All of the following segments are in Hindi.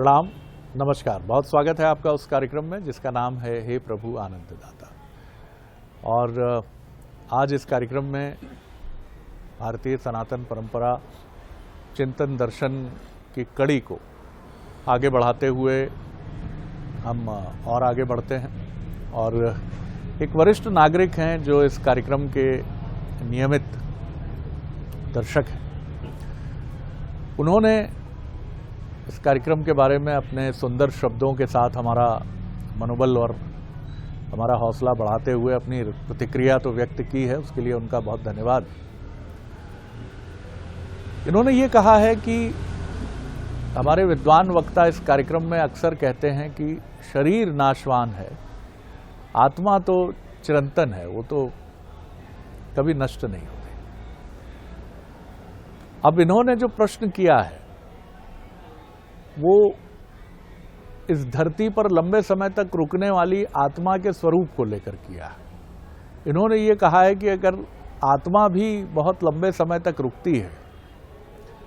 प्रणाम, नमस्कार। बहुत स्वागत है आपका उस कार्यक्रम में जिसका नाम है हे प्रभु आनंद दाता। और आज इस कार्यक्रम में भारतीय सनातन परंपरा चिंतन दर्शन की कड़ी को आगे बढ़ाते हुए हम और आगे बढ़ते हैं। और एक वरिष्ठ नागरिक हैं जो इस कार्यक्रम के नियमित दर्शक हैं। उन्होंने इस कार्यक्रम के बारे में अपने सुंदर शब्दों के साथ हमारा मनोबल और हमारा हौसला बढ़ाते हुए अपनी प्रतिक्रिया तो व्यक्त की है, उसके लिए उनका बहुत धन्यवाद। इन्होंने ये कहा है कि हमारे विद्वान वक्ता इस कार्यक्रम में अक्सर कहते हैं कि शरीर नाशवान है, आत्मा तो चिरंतन है, वो तो कभी नष्ट नहीं होती। अब इन्होंने जो प्रश्न किया है वो इस धरती पर लंबे समय तक रुकने वाली आत्मा के स्वरूप को लेकर किया है। इन्होंने ये कहा है कि अगर आत्मा भी बहुत लंबे समय तक रुकती है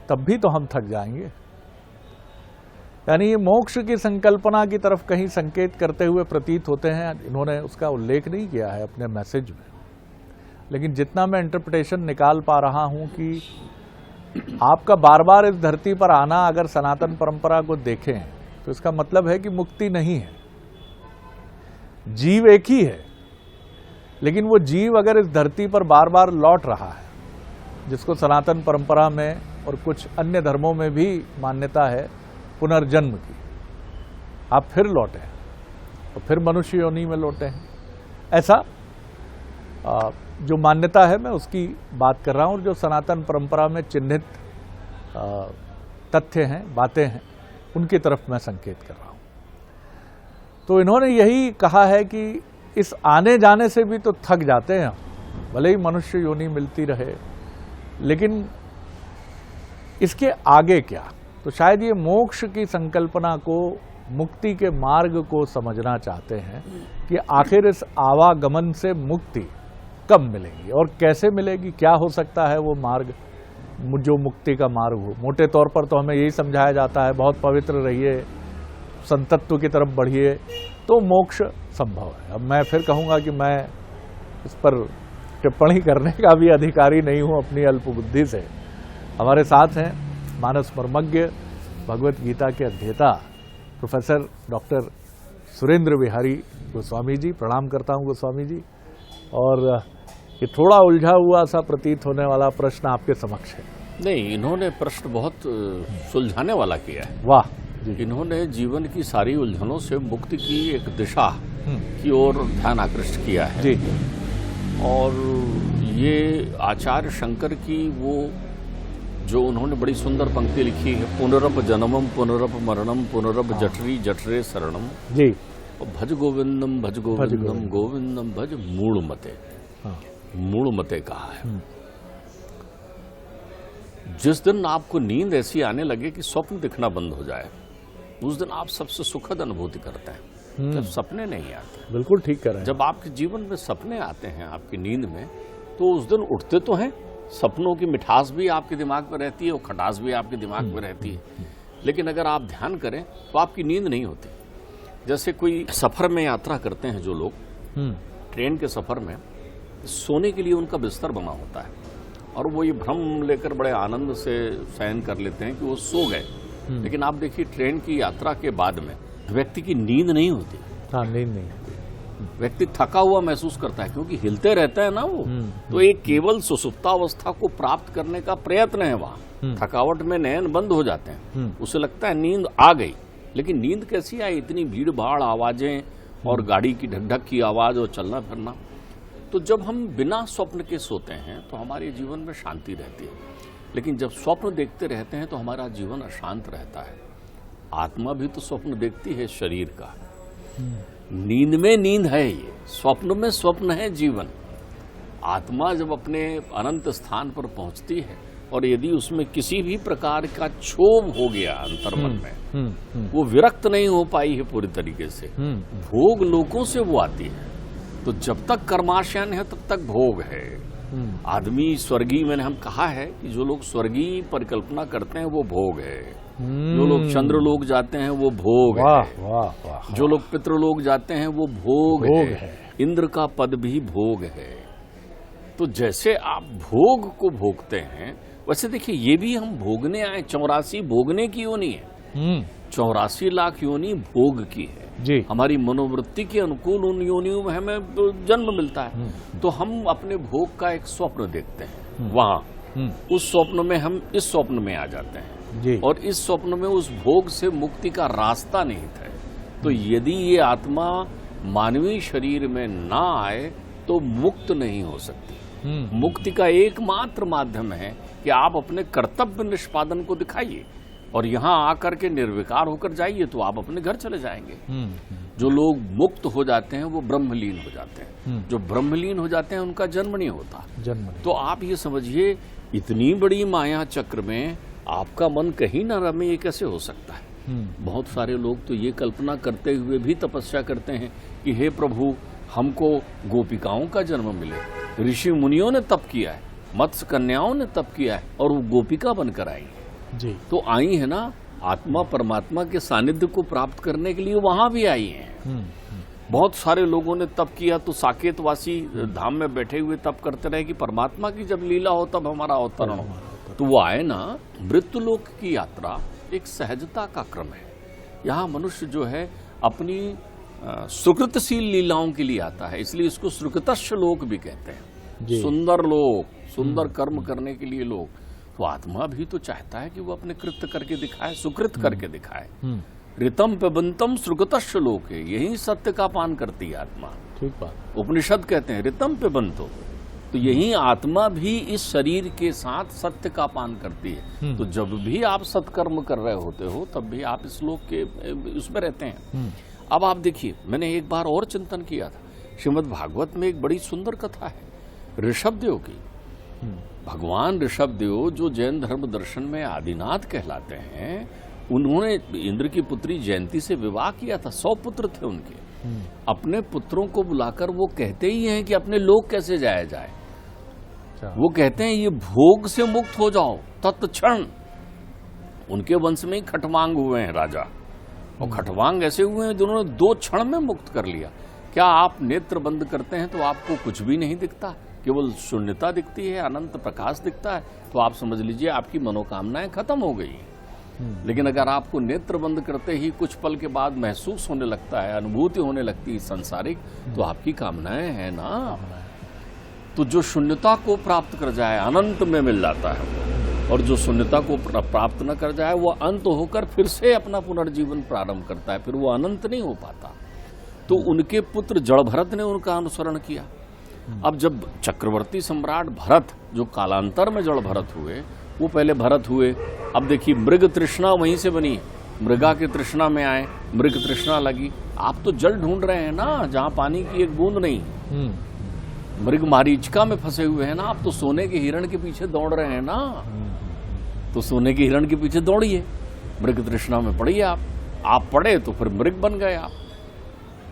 तब भी तो हम थक जाएंगे। यानी ये मोक्ष की संकल्पना की तरफ कहीं संकेत करते हुए प्रतीत होते हैं। इन्होंने उसका उल्लेख नहीं किया है अपने मैसेज में, लेकिन जितना मैं इंटरप्रिटेशन निकाल पा रहा हूं कि आपका बार बार इस धरती पर आना अगर सनातन परंपरा को देखें तो इसका मतलब है कि मुक्ति नहीं है। जीव एक ही है, लेकिन वो जीव अगर इस धरती पर बार बार लौट रहा है, जिसको सनातन परंपरा में और कुछ अन्य धर्मों में भी मान्यता है पुनर्जन्म की, आप फिर लौटे और फिर मनुष्य योनि में लौटे हैं, ऐसा जो मान्यता है मैं उसकी बात कर रहा हूं। और जो सनातन परंपरा में चिन्हित तथ्य हैं, बातें हैं, उनकी तरफ मैं संकेत कर रहा हूं। तो इन्होंने यही कहा है कि इस आने जाने से भी तो थक जाते हैं, भले ही मनुष्य योनि मिलती रहे, लेकिन इसके आगे क्या। तो शायद ये मोक्ष की संकल्पना को, मुक्ति के मार्ग को समझना चाहते हैं कि आखिर इस आवागमन से मुक्ति कब मिलेगी और कैसे मिलेगी, क्या हो सकता है वो मार्ग जो मुक्ति का मार्ग हो। मोटे तौर पर तो हमें यही समझाया जाता है बहुत पवित्र रहिए, संतत्व की तरफ बढ़िए तो मोक्ष संभव है। अब मैं फिर कहूँगा कि मैं इस पर टिप्पणी करने का भी अधिकारी नहीं हूँ अपनी अल्प बुद्धि से। हमारे साथ हैं मानस मर्मज्ञ, भगवत गीता के अध्येता प्रोफेसर डॉक्टर सुरेंद्र बिहारी गोस्वामी जी। प्रणाम करता हूँ गोस्वामी जी। और ये थोड़ा उलझा हुआ सा प्रतीत होने वाला प्रश्न आपके समक्ष है। नहीं, इन्होंने प्रश्न बहुत सुलझाने वाला किया है। वाह। इन्होंने जीवन की सारी उलझनों से मुक्ति की एक दिशा की ओर ध्यान आकृष्ट किया है जी। और ये आचार्य शंकर की वो जो उन्होंने बड़ी सुंदर पंक्ति लिखी है, पुनरप जन्मम पुनरप मरणम पुनरप जठरी जठरे शरणम जी, भज गोविंदम गोविंदम भज मूढ़मते। मूढ़मते कहा है। जिस दिन आपको नींद ऐसी आने लगे कि स्वप्न दिखना बंद हो जाए, उस दिन आप सबसे सुखद अनुभूति करते हैं, जब सपने नहीं आते। बिल्कुल ठीक कर रहे हैं। जब आपके जीवन में सपने आते हैं आपकी नींद में, तो उस दिन उठते तो हैं, सपनों की मिठास भी आपके दिमाग में रहती है और खटास भी आपके दिमाग में रहती है, लेकिन अगर आप ध्यान करें तो आपकी नींद नहीं होती। जैसे कोई सफर में यात्रा करते हैं जो लोग, ट्रेन के सफर में सोने के लिए उनका बिस्तर बना होता है और वो ये भ्रम लेकर बड़े आनंद से शयन कर लेते हैं कि वो सो गए, लेकिन आप देखिए ट्रेन की यात्रा के बाद में व्यक्ति की नींद नहीं होती। हाँ, नींद नहीं, व्यक्ति थका हुआ महसूस करता है क्योंकि हिलते रहता है ना वो। तो एक केवल सुसुप्तावस्था को प्राप्त करने का प्रयत्न है वहां। थकावट में नयन बंद हो जाते हैं, उसे लगता है नींद आ गई, लेकिन नींद कैसी आई, इतनी भीड़ भाड़, आवाजें और गाड़ी की ढक की आवाज और चलना फिरना। तो जब हम बिना स्वप्न के सोते हैं तो हमारे जीवन में शांति रहती है, लेकिन जब स्वप्न देखते रहते हैं तो हमारा जीवन अशांत रहता है। आत्मा भी तो स्वप्न देखती है शरीर का। नींद में नींद है, ये स्वप्न में स्वप्न है जीवन। आत्मा जब अपने अनंत स्थान पर पहुंचती है और यदि उसमें किसी भी प्रकार का क्षोभ हो गया अंतर्मन में, वो विरक्त नहीं हो पाई है पूरी तरीके से, भोग लोकों से वो आती है। तो जब तक कर्माशयन है तब तक भोग है। आदमी स्वर्गीय, मैंने हम कहा है कि जो लोग स्वर्गीय परिकल्पना करते हैं वो भोग है। जो लोग चंद्रलोक जाते हैं वो भोग वाह है, वाह वाह, जो लोग पितृलोक जाते हैं वो भोग है, इंद्र का पद भी भोग है। तो जैसे आप भोग को भोगते हैं वैसे देखिए ये भी हम भोगने आए, 84 भोगने की योनि है, 84 लाख योनि भोग की है जी। हमारी मनोवृत्ति के अनुकूल उन योनियों में हमें जन्म मिलता है। तो हम अपने भोग का एक स्वप्न देखते हैं वहां, उस स्वप्न में हम इस स्वप्न में आ जाते हैं जी। और इस स्वप्न में उस भोग से मुक्ति का रास्ता निहित है। तो यदि ये आत्मा मानवीय शरीर में ना आए तो मुक्त नहीं हो सकती। मुक्ति का एकमात्र माध्यम है कि आप अपने कर्तव्य निष्पादन को दिखाइए और यहाँ आकर के निर्विकार होकर जाइए तो आप अपने घर चले जाएंगे। जो लोग मुक्त हो जाते हैं वो ब्रह्मलीन हो जाते हैं, जो ब्रह्मलीन हो जाते हैं उनका जन्म नहीं होता। तो आप ये समझिए इतनी बड़ी माया चक्र में आपका मन कहीं ना रमे, ये कैसे हो सकता है? बहुत सारे लोग तो ये कल्पना करते हुए भी तपस्या करते हैं कि हे प्रभु हमको गोपिकाओं का जन्म मिले। ऋषि मुनियों ने तप किया है, मत्स्य कन्याओं ने तप किया है और वो गोपिका बनकर आई जी। तो आई है ना, आत्मा परमात्मा के सानिध्य को प्राप्त करने के लिए वहां भी आई हैं। बहुत सारे लोगों ने तप किया तो साकेतवासी धाम में बैठे हुए तप करते रहे कि परमात्मा की जब लीला हो तब हमारा अवतरण हो। तो वो आए ना। मृत्युलोक की यात्रा एक सहजता का क्रम है। यहाँ मनुष्य जो है अपनी सुकृतशील लीलाओं के लिए आता है, इसलिए इसको सुकृतस्य लोक भी कहते हैं। सुंदर लोक, सुंदर कर्म करने के लिए लोग। तो आत्मा भी तो चाहता है कि वो अपने कृत्य करके दिखाए, सुकृत करके दिखाए। ऋतम पिबंतम सुकृतस्य लोके, यही सत्य का पान करती है आत्मा। ठीक बात। उपनिषद कहते हैं ऋतम पिबंतो, तो यही आत्मा भी इस शरीर के साथ सत्य का पान करती है। तो जब भी आप सत्कर्म कर रहे होते हो तब भी आप इस लोक के उसमें रहते हैं। अब आप देखिए, मैंने एक बार और चिंतन किया था, श्रीमद् भागवत में एक बड़ी सुंदर कथा है ऋषभदेव की। भगवान ऋषभदेव जो जैन धर्म दर्शन में आदिनाथ कहलाते हैं, उन्होंने इंद्र की पुत्री जयंती से विवाह किया था। 100 पुत्र थे उनके। अपने पुत्रों को बुलाकर वो कहते ही हैं कि अपने लोक कैसे जाया जाए। वो कहते हैं ये भोग से मुक्त हो जाओ तत्क्षण। उनके वंश में ही खटवांग हुए हैं राजा, और खटवांग ऐसे हुए हैं जिन्होंने 2 क्षण में मुक्त कर लिया। क्या आप नेत्र बंद करते हैं तो आपको कुछ भी नहीं दिखता, केवल शून्यता दिखती है, अनंत प्रकाश दिखता है, तो आप समझ लीजिए आपकी मनोकामनाएं खत्म हो गई हैं। लेकिन अगर आपको नेत्र बंद करते ही कुछ पल के बाद महसूस होने लगता है, अनुभूति होने लगती है सांसारिक, तो आपकी कामनाएं हैं ना। तो जो शून्यता को प्राप्त कर जाए अनंत में मिल जाता है, और जो शून्यता को प्राप्त न कर जाए वो अंत होकर फिर से अपना पुनर्जीवन प्रारंभ करता है, फिर वो अनंत नहीं हो पाता। तो उनके पुत्र जड़भरत ने उनका अनुसरण किया। अब जब चक्रवर्ती सम्राट भरत, जो कालांतर में जड़भरत हुए, वो पहले भरत हुए। अब देखिए मृग तृष्णा वहीं से बनी, मृगा की तृष्णा में आए, मृग तृष्णा लगी। आप तो जल ढूंढ रहे हैं ना जहां पानी की एक बूंद नहीं। मृग मारीचिका में फंसे हुए हैं ना, आप तो सोने के हिरण के पीछे दौड़ रहे हैं ना। तो सोने के हिरण के पीछे दौड़िए, मृग तृष्णा में पड़िए। आप पड़े तो फिर मृग बन गए आप।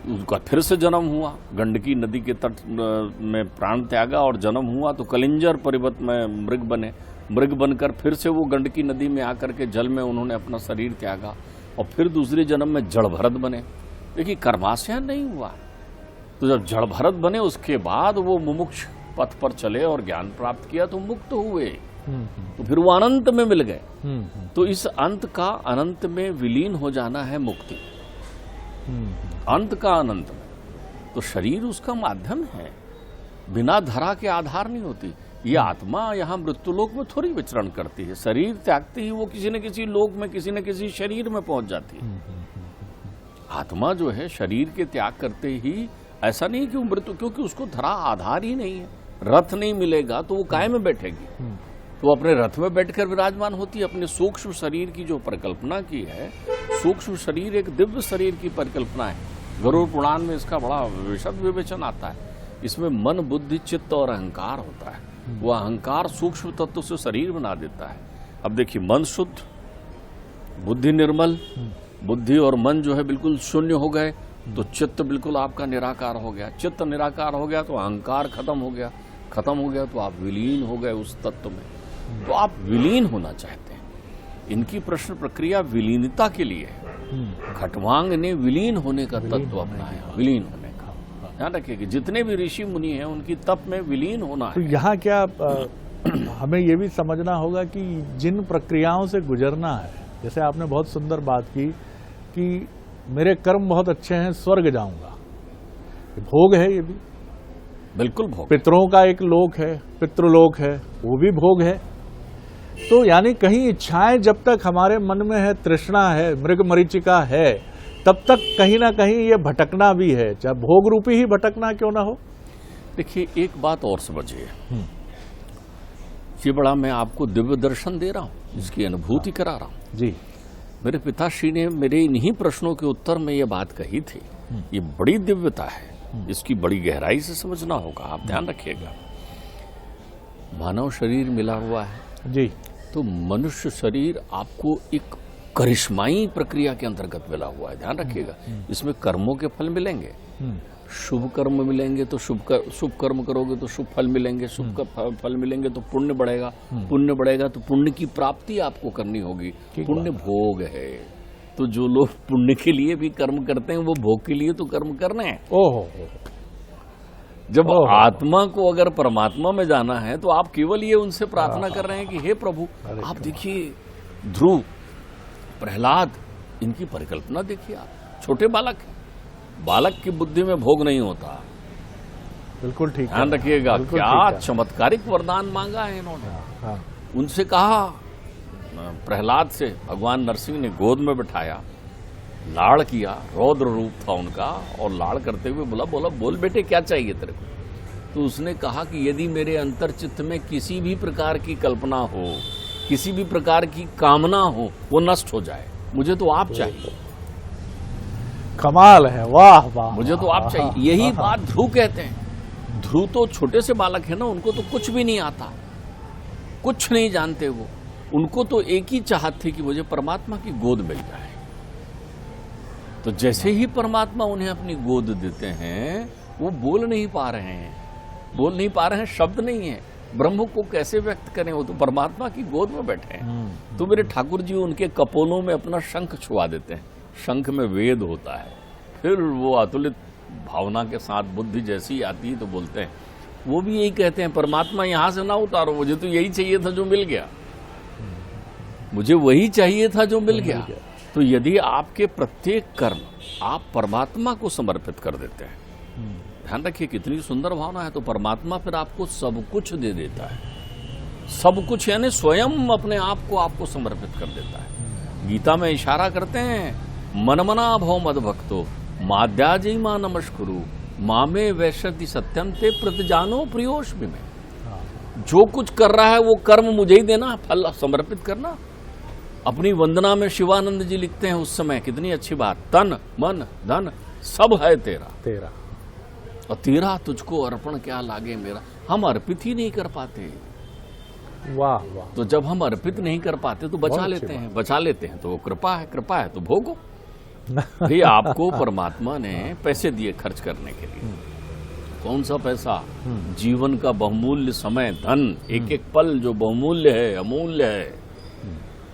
उनका फिर से जन्म हुआ, गंडकी नदी के तट में प्राण त्यागा और जन्म हुआ तो कलिंजर परिवत में मृग बने। मृग बनकर फिर से वो गंडकी नदी में आकर के जल में उन्होंने अपना शरीर त्यागा और फिर दूसरे जन्म में जड़भरत बने। देखिए कर्माशय नहीं हुआ। तो जब जड़भरत बने उसके बाद वो मुमुक्ष पथ पर चले और ज्ञान प्राप्त किया तो मुक्त हुए। तो फिर वो अनंत में मिल गए। तो इस अंत का अनंत में विलीन हो जाना है मुक्ति। अंत का अनंत में तो शरीर उसका माध्यम है, बिना धरा के आधार नहीं होती। ये आत्मा यहाँ मृत्युलोक में थोड़ी विचरण करती है, शरीर त्यागते ही वो किसी न किसी लोक में किसी न किसी शरीर में पहुंच जाती है। आत्मा जो है शरीर के त्याग करते ही ऐसा नहीं कि वो मृत्यु, क्योंकि उसको धरा आधार ही नहीं है। रथ नहीं मिलेगा तो वो काय में बैठेगी, तो अपने रथ में बैठकर विराजमान होती है। अपने सूक्ष्म शरीर की जो परिकल्पना की है, सूक्ष्म शरीर एक दिव्य शरीर की परिकल्पना है। गरुड़ पुराण में इसका बड़ा विशद विवेचन आता है। इसमें मन, बुद्धि, चित्त और अहंकार होता है। वो अहंकार सूक्ष्म तत्व से शरीर बना देता है। अब देखिए मन शुद्ध, बुद्धि निर्मल, बुद्धि और मन जो है बिल्कुल शून्य हो गए तो चित्त बिल्कुल आपका निराकार हो गया। चित्त निराकार हो गया तो अहंकार खत्म हो गया, खत्म हो गया तो आप विलीन हो गए उस तत्व में। तो आप विलीन होना चाहते हैं। इनकी प्रश्न प्रक्रिया विलीनता के लिए है। खटवांग ने विलीन होने का तत्व अपनाया, विलीन होने का। ध्यान रखिए कि जितने भी ऋषि मुनि हैं उनकी तप में विलीन होना तो है। यहाँ क्या हमें ये भी समझना होगा कि जिन प्रक्रियाओं से गुजरना है, जैसे आपने बहुत सुंदर बात की कि मेरे कर्म बहुत अच्छे हैं, स्वर्ग जाऊंगा, भोग है, ये भी बिल्कुल भोग। पितरों का एक लोक है, पितृलोक है, वो भी भोग है। तो यानी कहीं इच्छाएं जब तक हमारे मन में है, तृष्णा है, मृग मरीचिका है, तब तक कहीं ना कहीं ये भटकना भी है, चाहे भोग रूपी ही भटकना क्यों ना हो। देखिए एक बात और समझिए, ये बड़ा मैं आपको दिव्य दर्शन दे रहा हूं, इसकी अनुभूति करा रहा हूं जी। मेरे पिताश्री ने मेरे इन्हीं प्रश्नों के उत्तर में ये बात कही थी। ये बड़ी दिव्यता है, इसकी बड़ी गहराई से समझना होगा। आप ध्यान रखिएगा, मानव शरीर मिला हुआ है जी, तो मनुष्य शरीर आपको एक करिश्माई प्रक्रिया के अंतर्गत मिला हुआ है। ध्यान रखिएगा, इसमें कर्मों के फल मिलेंगे, शुभ कर्म मिलेंगे तो शुभ कर्म करोगे तो शुभ फल मिलेंगे, शुभ फल मिलेंगे तो पुण्य बढ़ेगा, पुण्य बढ़ेगा तो पुण्य की प्राप्ति आपको करनी होगी। पुण्य भोग है, तो जो लोग पुण्य के लिए भी कर्म करते हैं वो भोग के लिए तो कर्म करने हैं। ओहो, जब आत्मा को अगर परमात्मा में जाना है तो आप केवल ये उनसे प्रार्थना कर रहे हैं कि हे प्रभु, आप देखिए ध्रुव, प्रहलाद, इनकी परिकल्पना देखिए। आप छोटे बालक हैं, बालक की बुद्धि में भोग नहीं होता। बिल्कुल ठीक, ध्यान रखिएगा, क्या चमत्कारिक वरदान मांगा है इन्होंने। हाँ। उनसे कहा, प्रहलाद से भगवान नरसिंह ने गोद में बिठाया, लाड़ किया, रौद्र रूप था उनका, और लाड़ करते हुए बोला बोल बेटे क्या चाहिए तेरे को। तो उसने कहा कि यदि मेरे अंतर चित्त में किसी भी प्रकार की कल्पना हो, किसी भी प्रकार की कामना हो, वो नष्ट हो जाए, मुझे तो आप चाहिए। कमाल है, वाह वाह, मुझे तो आप चाहिए। यही बात ध्रुव कहते हैं। ध्रुव तो छोटे से बालक है ना, उनको तो कुछ भी नहीं आता, कुछ नहीं जानते वो। उनको तो एक ही चाहत थी कि मुझे परमात्मा की गोद मिल जाए। तो जैसे ही परमात्मा उन्हें अपनी गोद देते हैं, वो बोल नहीं पा रहे हैं, शब्द नहीं है, ब्रह्म को कैसे व्यक्त करें, वो तो परमात्मा की गोद में बैठे हैं। तो मेरे ठाकुर जी उनके कपोलों में अपना शंख छुआ देते हैं। शंख में वेद होता है, फिर वो अतुलित भावना के साथ बुद्धि जैसी आती है तो बोलते हैं, वो भी यही कहते हैं, परमात्मा यहां से ना उतारो, मुझे तो यही चाहिए था जो मिल गया, मुझे वही चाहिए था जो मिल गया। तो यदि आपके प्रत्येक कर्म आप परमात्मा को समर्पित कर देते हैं, ध्यान रखिए कितनी सुंदर भावना है, तो परमात्मा फिर आपको सब कुछ दे देता है। सब कुछ यानी स्वयं अपने आप को आपको समर्पित कर देता है। गीता में इशारा करते हैं, मनमना भव मद भक्तो माद्याजय मां नमस्कुरु मामे वैशति सत्यम ते प्रतिजानो प्रियोष्मि में। जो कुछ कर रहा है वो कर्म मुझे ही देना, फल समर्पित करना। अपनी वंदना में शिवानंद जी लिखते हैं उस समय, कितनी अच्छी बात, तन मन धन सब है तेरा और तेरा तुझको अर्पण क्या लागे मेरा। हम अर्पित ही नहीं कर पाते। वाह वाह। तो जब हम अर्पित नहीं कर पाते तो बचा लेते हैं तो वो कृपा है तो भोगो। भाई आपको परमात्मा ने पैसे दिए खर्च करने के लिए, कौन सा पैसा, जीवन का बहुमूल्य समय, धन, एक एक पल जो बहुमूल्य है, अमूल्य है,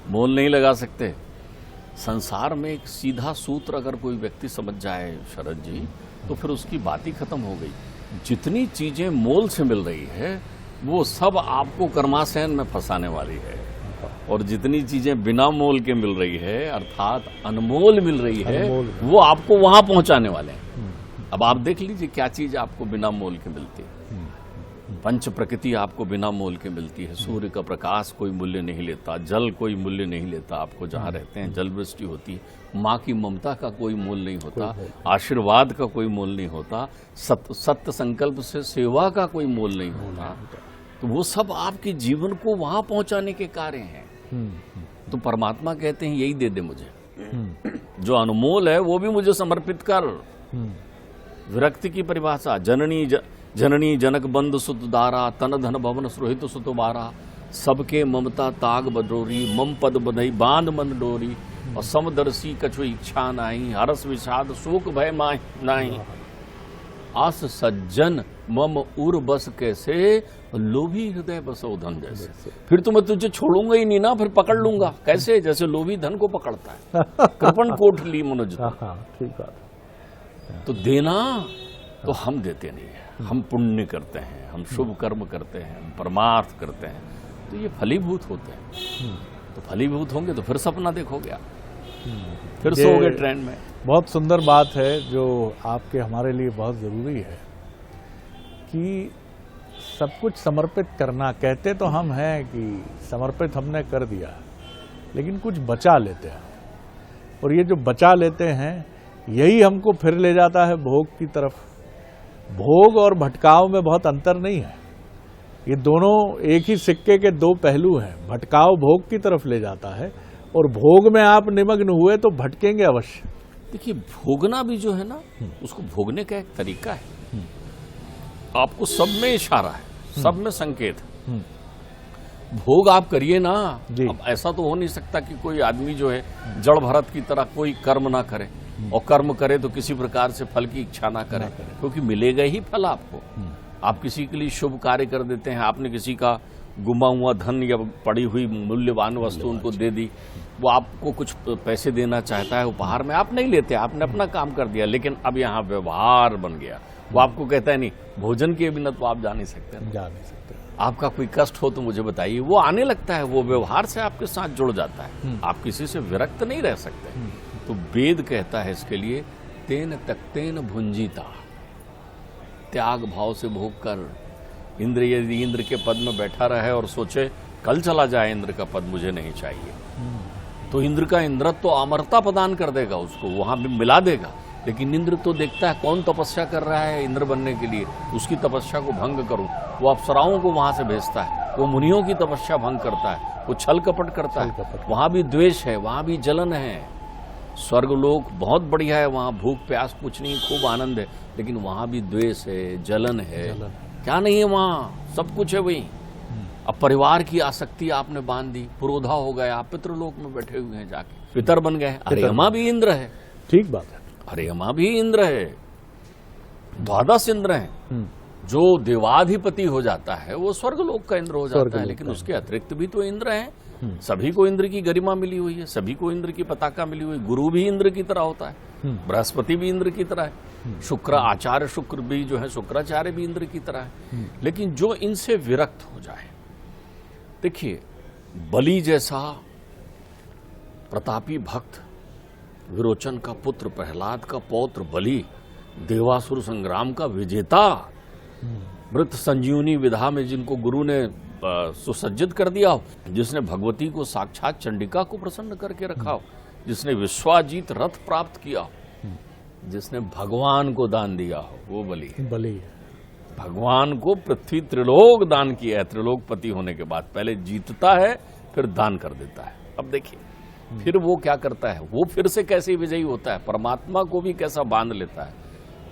मोल नहीं लगा सकते। संसार में एक सीधा सूत्र अगर कोई व्यक्ति समझ जाए शरद जी, तो फिर उसकी बात ही खत्म हो गई। जितनी चीजें मोल से मिल रही है वो सब आपको कर्माशयन में फंसाने वाली है, और जितनी चीजें बिना मोल के मिल रही है अर्थात अनमोल मिल रही है, वो आपको वहां पहुंचाने वाले हैं। अब आप देख लीजिए क्या चीज आपको बिना मोल के मिलती है। पंच प्रकृति आपको बिना मोल के मिलती है। सूर्य का प्रकाश कोई मूल्य नहीं लेता, जल कोई मूल्य नहीं लेता, आपको जहां रहते हैं जल वृष्टि होती है। माँ की ममता का कोई मोल नहीं होता, आशीर्वाद का कोई मोल नहीं होता, सत्य संकल्प से सेवा का कोई मोल नहीं होता। तो वो सब आपके जीवन को वहां पहुंचाने के कार्य हैं। तो परमात्मा कहते हैं यही दे दे मुझे, जो अनमोल है वो भी मुझे समर्पित कर। विरक्ति की परिभाषा, जननी जनक बंद सुत दारा, तन धन भवन सुरहित सुत बारा, सबके ममता ताग बडोरी, मम पद बधई बांध मन डोरी, और समदर्शी कछु इच्छा नाही, हरस विषाद शोक भय माही। आस सज्जन मम उर बस कैसे, लोभी हृदय बसो धन जैसे। फिर तो मैं तुझे छोड़ूंगा ही नहीं ना, फिर पकड़ लूंगा कैसे, जैसे लोभी धन को पकड़ता है। कृपण कोट ली मनोज। ठीक बात। तो देना तो हम देते नहीं है, हम पुण्य करते हैं, हम शुभ कर्म करते हैं, हम परमार्थ करते हैं, तो ये फलीभूत होते हैं। तो फलीभूत होंगे तो फिर सपना देखोगे आप, फिर सोओगे ट्रेन में। बहुत सुंदर बात है जो आपके हमारे लिए बहुत ज़रूरी है कि सब कुछ समर्पित करना। कहते तो हम हैं कि समर्पित हमने कर दिया, लेकिन कुछ बचा लेते हैं, और ये जो बचा लेते हैं यही हमको फिर ले जाता है भोग की तरफ। भोग और भटकाव में बहुत अंतर नहीं है, ये दोनों एक ही सिक्के के दो पहलू हैं। भटकाव भोग की तरफ ले जाता है, और भोग में आप निमग्न हुए तो भटकेंगे अवश्य। देखिए, भोगना भी जो है ना, उसको भोगने का एक तरीका है। आपको सब में इशारा है, सब में संकेत है। भोग आप करिए ना। अब ऐसा तो हो नहीं सकता कि कोई आदमी जो है जड़ भरत की तरह कोई कर्म ना करे, और कर्म करे तो किसी प्रकार से फल की इच्छा ना करे, क्योंकि मिलेगा ही फल आपको। आप किसी के लिए शुभ कार्य कर देते हैं, आपने किसी का गुमा हुआ धन या पड़ी हुई मूल्यवान वस्तु उनको दे दी, वो आपको कुछ पैसे देना चाहता है उपहार में, आप नहीं लेते, आपने अपना काम कर दिया। लेकिन अब यहाँ व्यवहार बन गया, वो आपको कहता है नहीं, भोजन के बिना तो आप जा नहीं सकते, आपका कोई कष्ट हो तो मुझे बताइए। वो आने लगता है, वो व्यवहार से आपके साथ जुड़ जाता है, आप किसी से विरक्त नहीं रह सकते। तो वेद कहता है इसके लिए, तेन तक्तेन भुंजीता, त्याग भाव से भोग कर। इंद्र यदि इंद्र के पद में बैठा रहे और सोचे कल चला जाए इंद्र का पद, मुझे नहीं चाहिए, तो इंद्र का इंद्रत्व तो अमरता प्रदान कर देगा उसको, वहां भी मिला देगा। लेकिन इंद्र तो देखता है कौन तपस्या कर रहा है इंद्र बनने के लिए, उसकी तपस्या को भंग करूं। वो अप्सराओं को वहां से भेजता है, वो मुनियों की तपस्या भंग करता है, वो छल कपट करता है। वहां भी द्वेष है, वहां भी जलन है। स्वर्गलोक बहुत बढ़िया है, वहां भूख प्यास कुछ नहीं, खूब आनंद है, लेकिन वहां भी द्वेष है, जलन है। क्या नहीं है वहां, सब कुछ है वही। अब परिवार की आसक्ति आपने बांध दी, पुरोधा हो गए, आप पितृलोक में बैठे हुए हैं, जाके पितर बन गए। अरियमा भी इंद्र है, ठीक बात है, अरियमा भी इंद्र है, द्वादश इंद्र हैं। जो देवाधिपति हो जाता है वो स्वर्गलोक का इंद्र हो जाता है, लेकिन उसके अतिरिक्त भी तो इंद्र हैं। सभी को इंद्र की गरिमा मिली हुई है, सभी को इंद्र की पताका मिली हुई है। गुरु भी इंद्र की तरह होता है, बृहस्पति भी इंद्र की तरह है, शुक्र आचार्य शुक्र भी जो है शुक्राचार्य भी इंद्र की तरह है। लेकिन जो इनसे विरक्त हो जाए, देखिए बलि जैसा प्रतापी भक्त, विरोचन का पुत्र, प्रहलाद का पौत्र बलि, देवासुर संग्राम का विजेता, मृत संजीवनी विधा में जिनको गुरु ने सुसज्जित कर दिया हो, जिसने भगवती को साक्षात चंडिका को प्रसन्न करके रखा हो, जिसने विश्वाजीत रथ प्राप्त किया हो, जिसने भगवान को दान दिया हो, वो बलि है। भगवान को पृथ्वी त्रिलोक दान किया है। त्रिलोकपति होने के बाद पहले जीतता है, फिर दान कर देता है। अब देखिए फिर वो क्या करता है, वो फिर से कैसे विजयी होता है, परमात्मा को भी कैसा बांध लेता है,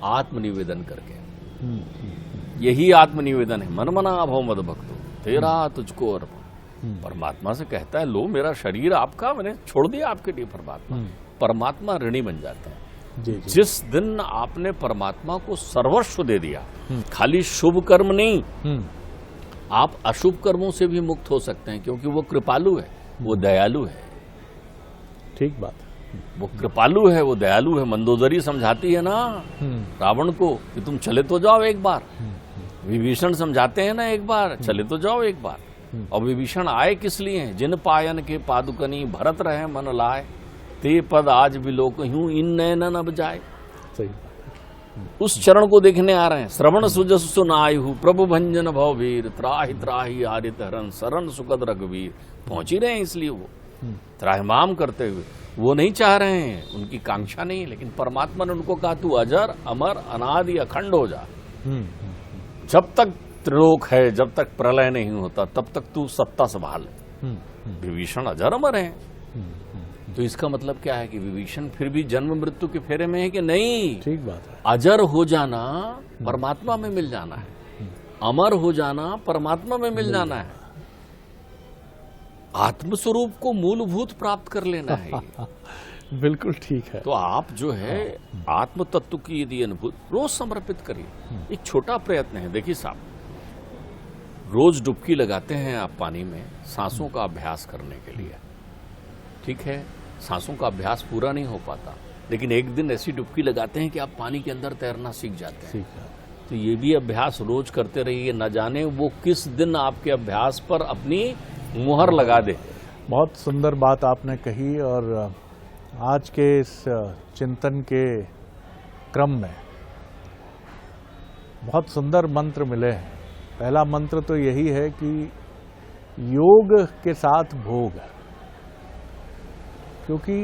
आत्मनिवेदन करके। यही आत्मनिवेदन है, मन मना भव मद भक्तो तेरा तुझको अर्पण। परमात्मा से कहता है, लो मेरा शरीर आपका, मैंने छोड़ दिया आपके लिए। परमात्मा ऋणी बन जाता है। जिस दिन आपने परमात्मा को सर्वस्व दे दिया, खाली शुभ कर्म नहीं, आप अशुभ कर्मों से भी मुक्त हो सकते हैं, क्योंकि वो कृपालु है, वो दयालु है। ठीक बात है, वो कृपालु है, वो दयालु है। मंदोदरी समझाती है ना रावण को कि तुम चले तो जाओ एक बार। विभीषण समझाते हैं ना एक बार, चले तो जाओ एक बार। और विभीषण आए किस लिए? जिन पायन के पादुकनी भरत रहे मन लाए, ते पद आज बिलोक यूं इन नयन न बजाए। सही, उस चरण को देखने आ रहे हैं। श्रवण सुजस सुनायु प्रभु भंजन भववीर, त्राहि त्राहि आरित हरन शरण सुखद रघुवीर। पहुंच ही रहे हैं इसलिए वो त्राहिमाम करते हुए, वो नहीं चाह रहे हैं, उनकी कांक्षा नहीं है। लेकिन परमात्मा ने उनको कहा, तू अजर अमर अनादि अखंड हो जा। जब तक त्रिलोक है, जब तक प्रलय नहीं होता, तब तक तू सत्ता संभाल। विभीषण अजर अमर है, तो इसका मतलब क्या है कि विभीषण फिर भी जन्म मृत्यु के फेरे में है कि नहीं? ठीक बात है। अजर हो जाना परमात्मा में मिल जाना है, अमर हो जाना परमात्मा में मिल जाना है, आत्मस्वरूप को मूलभूत प्राप्त कर लेना है। बिल्कुल ठीक है। तो आप जो है आत्म तत्व की यदि अनुभूति रोज समर्पित करिए। एक छोटा प्रयत्न है। देखिए साहब, रोज डुबकी लगाते हैं आप पानी में सांसों का अभ्यास करने के लिए, ठीक है, सांसों का अभ्यास पूरा नहीं हो पाता, लेकिन एक दिन ऐसी डुबकी लगाते हैं कि आप पानी के अंदर तैरना सीख जाते हैं। तो ये भी अभ्यास रोज करते रहिए, न जाने वो किस दिन आपके अभ्यास पर अपनी मुहर लगा दे। बहुत सुंदर बात आपने कही। और आज के इस चिंतन के क्रम में बहुत सुंदर मंत्र मिले हैं। पहला मंत्र तो यही है कि योग के साथ भोग, क्योंकि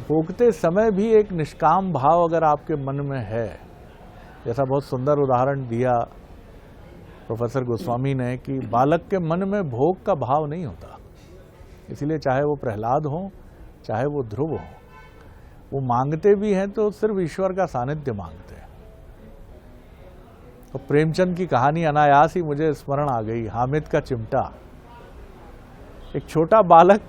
भोगते समय भी एक निष्काम भाव अगर आपके मन में है, जैसा बहुत सुंदर उदाहरण दिया प्रोफेसर गोस्वामी ने कि बालक के मन में भोग का भाव नहीं होता, इसलिए चाहे वो प्रहलाद हो चाहे वो ध्रुव हो, वो मांगते भी हैं तो सिर्फ ईश्वर का सानिध्य मांगते हैं। तो प्रेमचंद की कहानी अनायास ही मुझे स्मरण आ गई, हामिद का चिमटा। एक छोटा बालक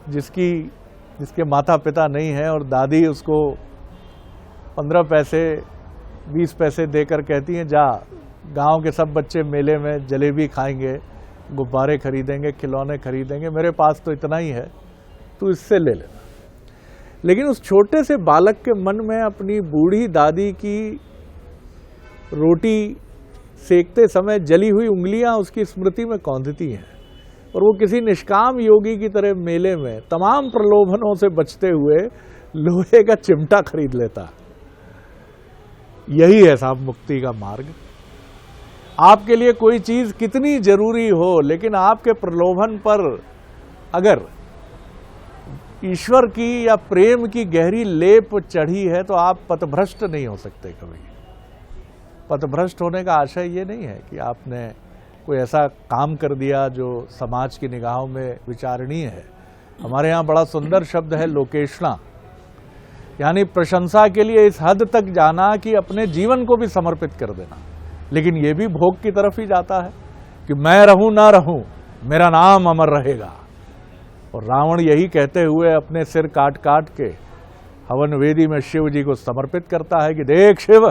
जिसके माता पिता नहीं है और दादी उसको 15 पैसे 20 पैसे देकर कहती हैं, जा गांव के सब बच्चे मेले में जलेबी खाएंगे, गुब्बारे खरीदेंगे, खिलौने खरीदेंगे, मेरे पास तो इतना ही है, तू इससे ले लेना। लेकिन उस छोटे से बालक के मन में अपनी बूढ़ी दादी की रोटी सेकते समय जली हुई उंगलियां उसकी स्मृति में कौंधती हैं, और वो किसी निष्काम योगी की तरह मेले में तमाम प्रलोभनों से बचते हुए लोहे का चिमटा खरीद लेता। यही है साहब मुक्ति का मार्ग। आपके लिए कोई चीज कितनी जरूरी हो, लेकिन आपके प्रलोभन पर अगर ईश्वर की या प्रेम की गहरी लेप चढ़ी है तो आप पथभ्रष्ट नहीं हो सकते कभी। पथभ्रष्ट होने का आशय ये नहीं है कि आपने कोई ऐसा काम कर दिया जो समाज की निगाहों में विचारणीय है। हमारे यहाँ बड़ा सुंदर शब्द है लोकेशना, यानी प्रशंसा के लिए इस हद तक जाना कि अपने जीवन को भी समर्पित कर देना। लेकिन ये भी भोग की तरफ ही जाता है कि मैं रहूं ना रहूं, मेरा नाम अमर रहेगा। और रावण यही कहते हुए अपने सिर काट काट के हवन वेदी में शिव जी को समर्पित करता है कि देख शिव,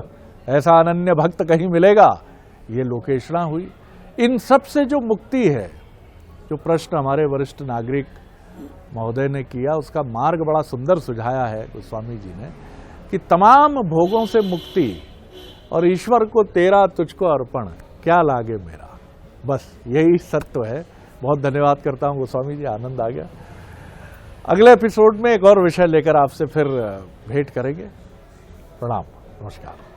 ऐसा अनन्य भक्त कहीं मिलेगा। ये लोकेशना हुई। इन सब से जो मुक्ति है, जो प्रश्न हमारे वरिष्ठ नागरिक महोदय ने किया, उसका मार्ग बड़ा सुंदर सुझाया है गोस्वामी जी ने कि तमाम भोगों से मुक्ति और ईश्वर को तेरा तुझको अर्पण, क्या लागे मेरा, बस यही सत्य है। बहुत धन्यवाद करता हूं गोस्वामी जी, आनंद आ गया। अगले एपिसोड में एक और विषय लेकर आपसे फिर भेंट करेंगे। प्रणाम, नमस्कार।